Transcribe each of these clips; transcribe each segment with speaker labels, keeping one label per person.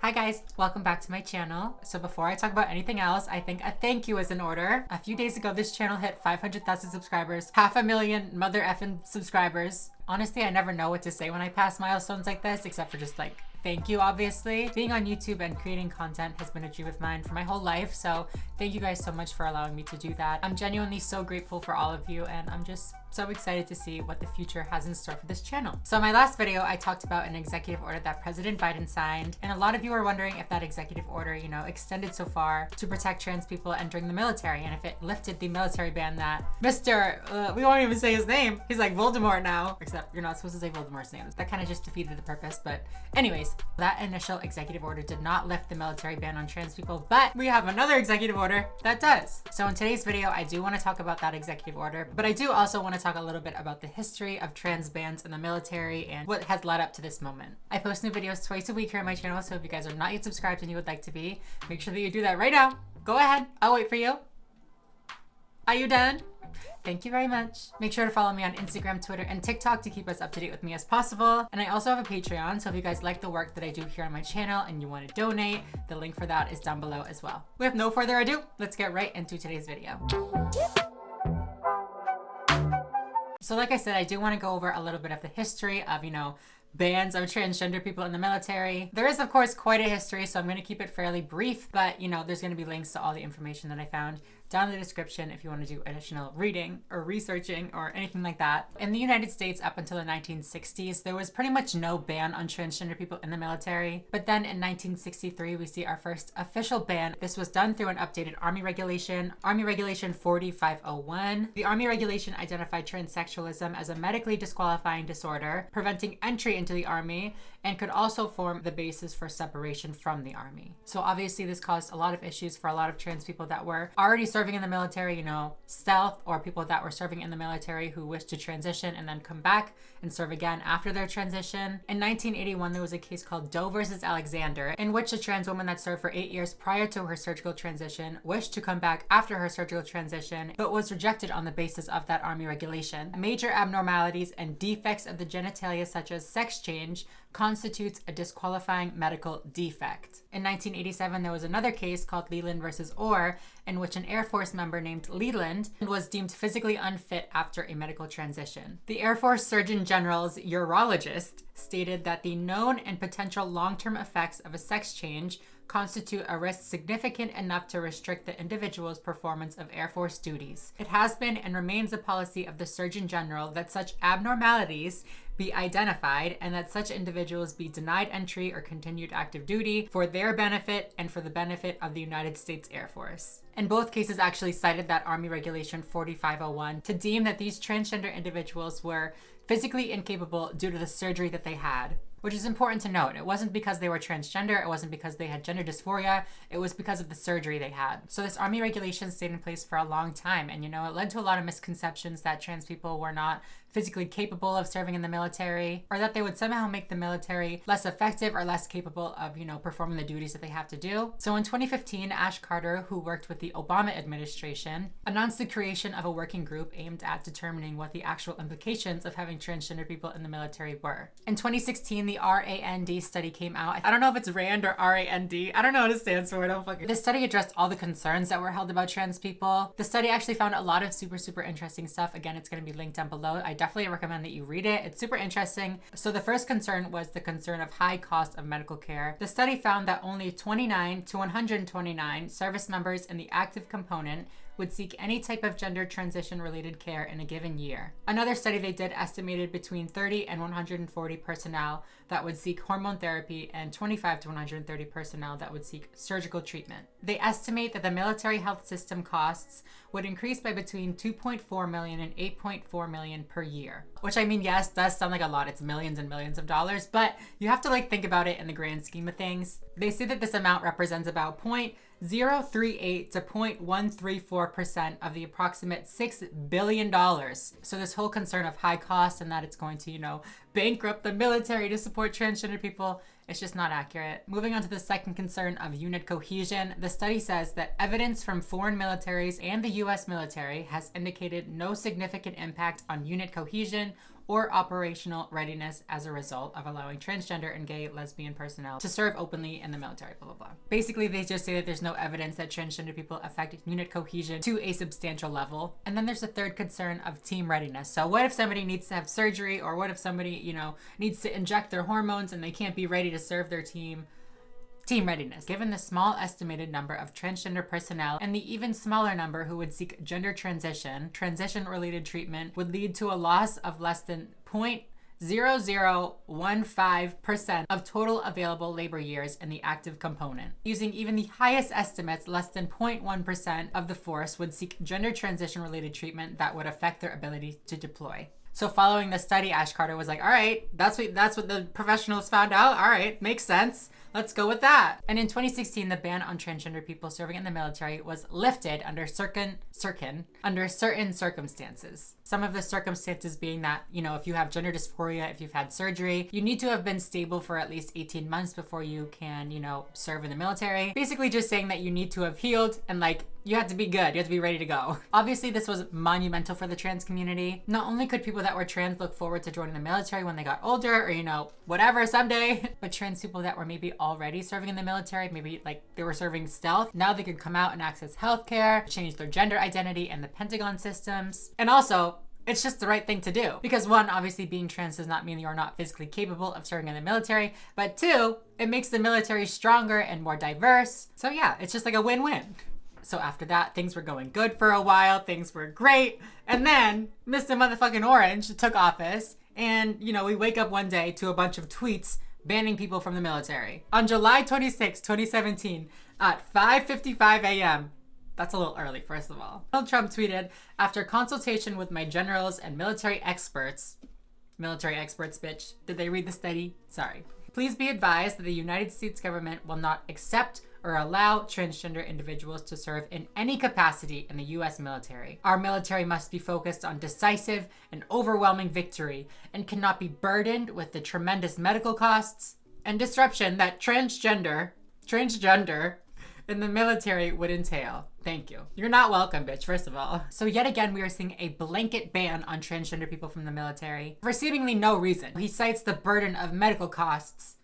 Speaker 1: Hi guys, welcome back to my channel. So before I talk about anything else, I think a thank you is in order. A few days ago, this channel hit 500,000 subscribers, 500,000 mother effing subscribers. Honestly, I never know what to say when I pass milestones like this, except for just like, thank you, obviously. Being on YouTube and creating content has been a dream of mine for my whole life, so thank you guys so much for allowing me to do that. I'm genuinely so grateful for all of you, and I'm just so excited to see what the future has in store for this channel. So in my last video, I talked about an executive order that President Biden signed, and a lot of you are wondering if that executive order, extended so far to protect trans people entering the military, and if it lifted the military ban that we won't even say his name. He's like Voldemort now, except you're not supposed to say Voldemort's name. That kind of just defeated the purpose, but anyways, that initial executive order did not lift the military ban on trans people, but we have another executive order that does. So in today's video, I do want to talk about that executive order, but I do also want to talk a little bit about the history of trans bans in the military and what has led up to this moment. I post new videos twice a week here on my channel, so if you guys are not yet subscribed and you would like to be, make sure that you do that right now. Go ahead, I'll wait for you. Are you done? Thank you very much. Make sure to follow me on Instagram, Twitter, and TikTok to keep us up to date with me as possible. And I also have a Patreon, so if you guys like the work that I do here on my channel and you want to donate, the link for that is down below as well. With no further ado, let's get right into today's video. So like I said, I do want to go over a little bit of the history of, bans of transgender people in the military. There is, of course, quite a history, so I'm going to keep it fairly brief, but, there's going to be links to all the information that I found down in the description if you want to do additional reading or researching or anything like that. In the United States, up until the 1960s, there was pretty much no ban on transgender people in the military. But then in 1963, we see our first official ban. This was done through an updated Army Regulation, Army Regulation 40501. The Army Regulation identified transsexualism as a medically disqualifying disorder, preventing entry into the Army, and could also form the basis for separation from the Army. So obviously this caused a lot of issues for a lot of trans people that were already serving in the military, stealth, or people that were serving in the military who wished to transition and then come back and serve again after their transition. In 1981, there was a case called Doe versus Alexander, in which a trans woman that served for 8 years prior to her surgical transition wished to come back after her surgical transition, but was rejected on the basis of that Army regulation. Major abnormalities and defects of the genitalia, such as sex change, constitutes a disqualifying medical defect. In 1987, there was another case called Leland versus Orr, in which an Air Force member named Leland was deemed physically unfit after a medical transition. The Air Force Surgeon General's urologist stated that the known and potential long-term effects of a sex change constitute a risk significant enough to restrict the individual's performance of Air Force duties. It has been and remains the policy of the Surgeon General that such abnormalities be identified and that such individuals be denied entry or continued active duty for their benefit and for the benefit of the United States Air Force. And both cases actually cited that Army Regulation 40501 to deem that these transgender individuals were physically incapable due to the surgery that they had. Which is important to note. It wasn't because they were transgender, it wasn't because they had gender dysphoria, it was because of the surgery they had. So this Army regulation stayed in place for a long time, and it led to a lot of misconceptions that trans people were not physically capable of serving in the military, or that they would somehow make the military less effective or less capable of, performing the duties that they have to do. So in 2015, Ash Carter, who worked with the Obama administration, announced the creation of a working group aimed at determining what the actual implications of having transgender people in the military were. In 2016, the RAND study came out. I don't know if it's RAND or RAND. I don't know what it stands for. This study addressed all the concerns that were held about trans people. The study actually found a lot of super interesting stuff. Again, it's going to be linked down below. I definitely recommend that you read it. It's super interesting. So the first concern was the concern of high cost of medical care. The study found that only 29 to 129 service members in the active component would seek any type of gender transition related care in a given year. Another study they did estimated between 30 and 140 personnel that would seek hormone therapy and 25 to 130 personnel that would seek surgical treatment. They estimate that the military health system costs would increase by between 2.4 million and 8.4 million per year. Which, yes, does sound like a lot. It's millions and millions of dollars, but you have to think about it in the grand scheme of things. They say that this amount represents about 0.038 to 0.134% of the approximate $6 billion. So this whole concern of high costs and that it's going to, bankrupt the military to support transgender people, it's just not accurate. Moving on to the second concern of unit cohesion, the study says that evidence from foreign militaries and the US military has indicated no significant impact on unit cohesion or operational readiness as a result of allowing transgender and gay, lesbian personnel to serve openly in the military, blah, blah, blah. Basically, they just say that there's no evidence that transgender people affect unit cohesion to a substantial level. And then there's a third concern of team readiness. So what if somebody needs to have surgery, or what if somebody, you know, needs to inject their hormones and they can't be ready to serve their team? Team readiness. Given the small estimated number of transgender personnel and the even smaller number who would seek gender transition-related treatment would lead to a loss of less than 0.0015% of total available labor years in the active component. Using even the highest estimates, less than 0.1% of the force would seek gender transition-related treatment that would affect their ability to deploy. So following the study, Ash Carter was like, all right, that's what the professionals found out. All right, makes sense. Let's go with that. And in 2016, the ban on transgender people serving in the military was lifted under certain circumstances. Some of the circumstances being that, you know, if you have gender dysphoria, if you've had surgery, you need to have been stable for at least 18 months before you can, you know, serve in the military. Basically just saying that you need to have healed and like, you have to be good. You have to be ready to go. Obviously, this was monumental for the trans community. Not only could people that were trans look forward to joining the military when they got older, or, you know, whatever, someday, but trans people that were maybe already serving in the military, maybe like they were serving stealth, now they could come out and access healthcare, change their gender identity and the Pentagon systems. And also, it's just the right thing to do. Because one, obviously being trans does not mean you're not physically capable of serving in the military, but two, it makes the military stronger and more diverse. So yeah, it's just like a win-win. So after that, things were going good for a while, things were great, and then Mr. Motherfucking Orange took office, and, you know, we wake up one day to a bunch of tweets banning people from the military. On July 26, 2017, at 5:55 a.m., that's a little early, first of all, Donald Trump tweeted, after consultation with my generals and military experts, bitch, did they read the study? Sorry. Please be advised that the United States government will not accept or allow transgender individuals to serve in any capacity in the U.S. military. Our military must be focused on decisive and overwhelming victory and cannot be burdened with the tremendous medical costs and disruption that transgender in the military would entail. Thank you. You're not welcome, bitch, first of all. So yet again, we are seeing a blanket ban on transgender people from the military for seemingly no reason. He cites the burden of medical costs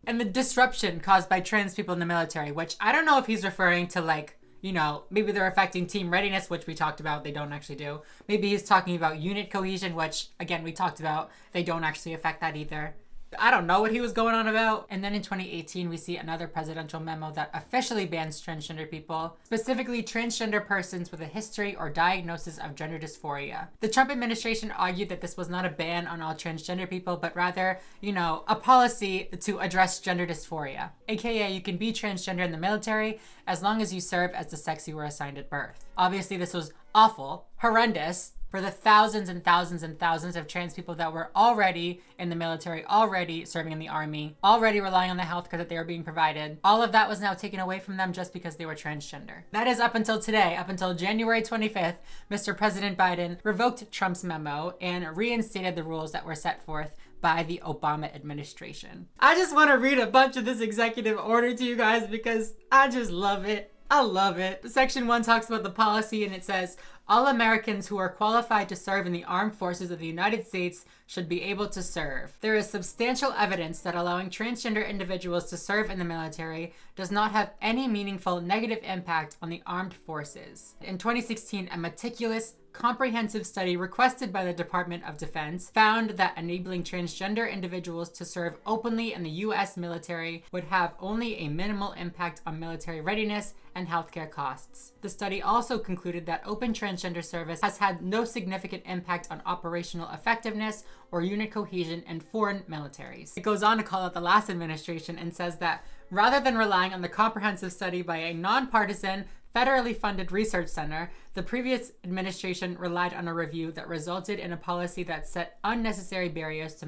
Speaker 1: and the disruption caused by trans people in the military, which I don't know if he's referring to, like, you know, maybe they're affecting team readiness, which we talked about, they don't actually do. Maybe he's talking about unit cohesion, which, again, we talked about, they don't actually affect that either. I don't know what he was going on about. And then in 2018, we see another presidential memo that officially bans transgender people, specifically transgender persons with a history or diagnosis of gender dysphoria. The Trump administration argued that this was not a ban on all transgender people, but rather, you know, a policy to address gender dysphoria. AKA, you can be transgender in the military as long as you serve as the sex you were assigned at birth. Obviously, this was awful, horrendous, for the thousands and thousands and thousands of trans people that were already in the military, already serving in the army, already relying on the healthcare that they were being provided. All of that was now taken away from them just because they were transgender. That is up until today, up until January 25th, Mr. President Biden revoked Trump's memo and reinstated the rules that were set forth by the Obama administration. I just want to read a bunch of this executive order to you guys because I just love it. I love it. Section 1 talks about the policy and it says, all Americans who are qualified to serve in the armed forces of the United States should be able to serve. There is substantial evidence that allowing transgender individuals to serve in the military does not have any meaningful negative impact on the armed forces. In 2016, a meticulous, comprehensive study requested by the Department of Defense found that enabling transgender individuals to serve openly in the U.S. military would have only a minimal impact on military readiness and healthcare costs. The study also concluded that open transgender service has had no significant impact on operational effectiveness or unit cohesion in foreign militaries. It goes on to call out the last administration and says that rather than relying on the comprehensive study by a nonpartisan, federally funded research center, the previous administration relied on a review that resulted in a policy that set unnecessary barriers to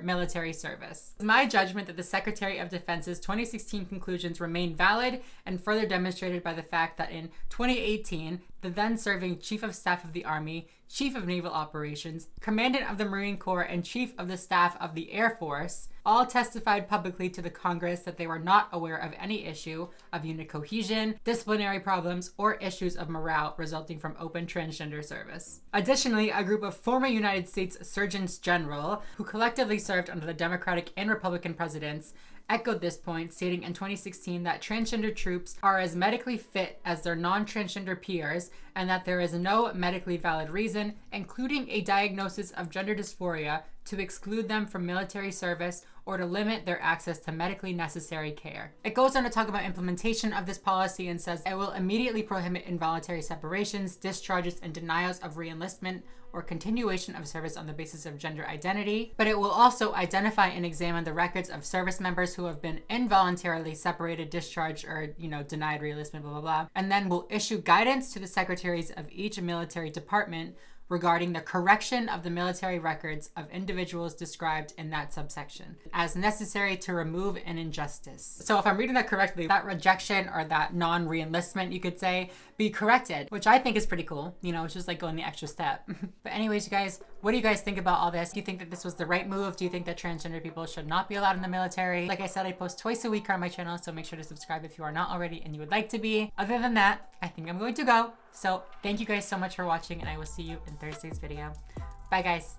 Speaker 1: military service. It's my judgment that the Secretary of Defense's 2016 conclusions remain valid and further demonstrated by the fact that in 2018, the then serving Chief of Staff of the Army, Chief of Naval Operations, Commandant of the Marine Corps, and Chief of the Staff of the Air Force all testified publicly to the Congress that they were not aware of any issue of unit cohesion, disciplinary problems, or issues of morale resulting from open transgender service. Additionally, a group of former United States Surgeons General, who collectively served under the Democratic and Republican presidents, echoed this point, stating in 2016 that transgender troops are as medically fit as their non-transgender peers and that there is no medically valid reason, including a diagnosis of gender dysphoria, to exclude them from military service or to limit their access to medically necessary care. It goes on to talk about implementation of this policy and says it will immediately prohibit involuntary separations, discharges, and denials of reenlistment or continuation of service on the basis of gender identity, but it will also identify and examine the records of service members who have been involuntarily separated, discharged, or, denied reenlistment, blah, blah, blah, and then will issue guidance to the secretaries of each military department regarding the correction of the military records of individuals described in that subsection as necessary to remove an injustice. So if I'm reading that correctly, that rejection or that non-reenlistment, you could say, be corrected, which I think is pretty cool. It's just like going the extra step. But anyways, you guys, what do you guys think about all this? Do you think that this was the right move? Do you think that transgender people should not be allowed in the military? Like I said, I post twice a week on my channel, so make sure to subscribe if you are not already and you would like to be. Other than that, I think I'm going to go. So thank you guys so much for watching, and I will see you in Thursday's video. Bye, guys.